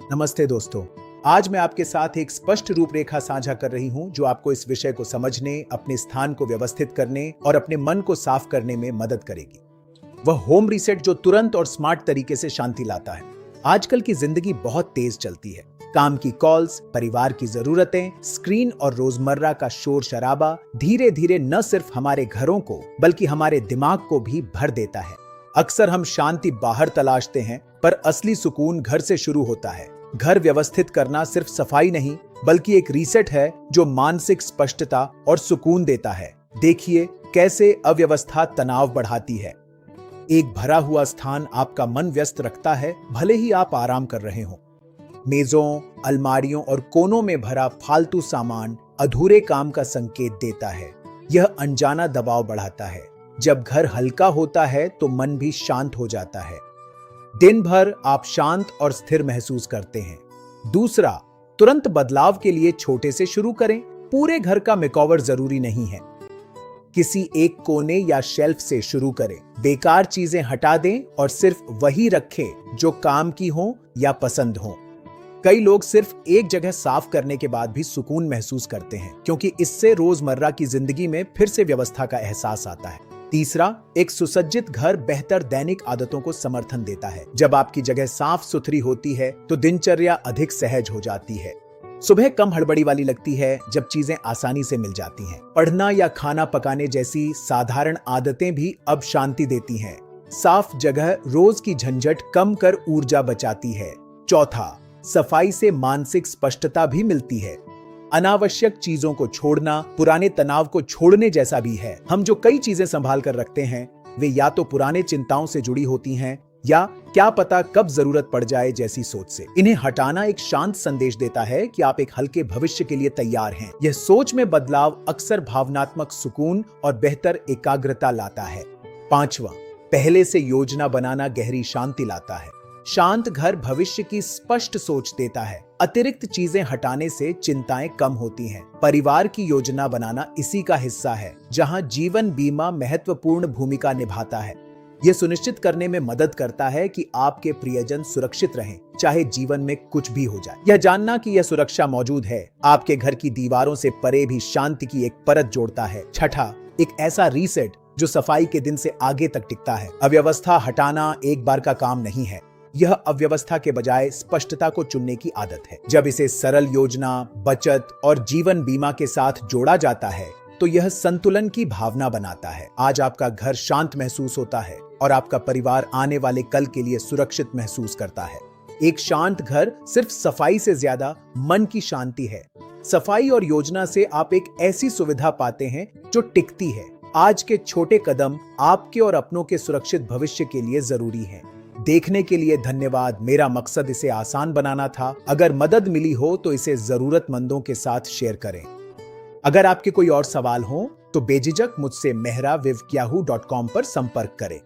नमस्ते दोस्तों। आज मैं आपके साथ एक स्पष्ट रूपरेखा साझा कर रही हूं जो आपको इस विषय को समझने, अपने स्थान को व्यवस्थित करने और अपने मन को साफ करने में मदद करेगी। वह होम रीसेट जो तुरंत और स्मार्ट तरीके से शांति लाता है। आजकल की जिंदगी बहुत तेज चलती है। काम की कॉल्स, परिवार की जरूरतें, स्क्रीन और रोजमर्रा का शोर शराबा धीरे धीरे न सिर्फ हमारे घरों को बल्कि हमारे दिमाग को भी भर देता है। अक्सर हम शांति बाहर तलाशते हैं, पर असली सुकून घर से शुरू होता है। घर व्यवस्थित करना सिर्फ सफाई नहीं बल्कि एक रीसेट है जो मानसिक स्पष्टता और सुकून देता है। देखिए कैसे अव्यवस्था तनाव बढ़ाती है। एक भरा हुआ स्थान आपका मन व्यस्त रखता है, भले ही आप आराम कर रहे हों। मेजों, अलमारियों और कोनों में भरा फालतू सामान अधूरे काम का संकेत देता है। यह अनजाना दबाव बढ़ाता है। जब घर हल्का होता है तो मन भी शांत हो जाता है। दिन भर आप शांत और स्थिर महसूस करते हैं। दूसरा, तुरंत बदलाव के लिए छोटे से शुरू करें। पूरे घर का मेकओवर जरूरी नहीं है। किसी एक कोने या शेल्फ से शुरू करें। बेकार चीजें हटा दें और सिर्फ वही रखें जो काम की हो या पसंद हो। कई लोग सिर्फ एक जगह साफ करने के बाद भी सुकून महसूस करते हैं, क्योंकि इससे रोजमर्रा की जिंदगी में फिर से व्यवस्था का एहसास आता है। तीसरा, एक सुसज्जित घर बेहतर दैनिक आदतों को समर्थन देता है। जब आपकी जगह साफ सुथरी होती है तो दिनचर्या अधिक सहज हो जाती है। सुबह कम हड़बड़ी वाली लगती है जब चीजें आसानी से मिल जाती हैं। पढ़ना या खाना पकाने जैसी साधारण आदतें भी अब शांति देती हैं। साफ जगह रोज की झंझट कम कर ऊर्जा बचाती है। चौथा, सफाई से मानसिक स्पष्टता भी मिलती है। अनावश्यक चीजों को छोड़ना पुराने तनाव को छोड़ने जैसा भी है। हम जो कई चीजें संभाल कर रखते हैं वे या तो पुराने चिंताओं से जुड़ी होती हैं या क्या पता कब जरूरत पड़ जाए जैसी सोच से। इन्हें हटाना एक शांत संदेश देता है कि आप एक हल्के भविष्य के लिए तैयार हैं। यह सोच में बदलाव अक्सर भावनात्मक सुकून और बेहतर एकाग्रता लाता है। पांचवा, पहले से योजना बनाना गहरी शांति लाता है। शांत घर भविष्य की स्पष्ट सोच देता है। अतिरिक्त चीजें हटाने से चिंताएं कम होती हैं। परिवार की योजना बनाना इसी का हिस्सा है, जहां जीवन बीमा महत्वपूर्ण भूमिका निभाता है। यह सुनिश्चित करने में मदद करता है कि आपके प्रियजन सुरक्षित रहें, चाहे जीवन में कुछ भी हो जाए। यह जानना कि यह सुरक्षा मौजूद है आपके घर की दीवारों से परे भी शांति की एक परत जोड़ता है। छठा, एक ऐसा रीसेट जो सफाई के दिन से आगे तक टिकता है। अव्यवस्था हटाना एक बार का काम नहीं है। यह अव्यवस्था के बजाय स्पष्टता को चुनने की आदत है। जब इसे सरल योजना, बचत और जीवन बीमा के साथ जोड़ा जाता है तो यह संतुलन की भावना बनाता है। आज आपका घर शांत महसूस होता है और आपका परिवार आने वाले कल के लिए सुरक्षित महसूस करता है। एक शांत घर सिर्फ सफाई से ज्यादा मन की शांति है। सफाई और योजना से आप एक ऐसी सुविधा पाते हैं जो टिकती है। आज के छोटे कदम आपके और अपनों के सुरक्षित भविष्य के लिए जरूरी हैं। देखने के लिए धन्यवाद। मेरा मकसद इसे आसान बनाना था। अगर मदद मिली हो तो इसे जरूरतमंदों के साथ शेयर करें। अगर आपके कोई और सवाल हो तो बेझिझक मुझसे mehra@yahoo.com पर संपर्क करें।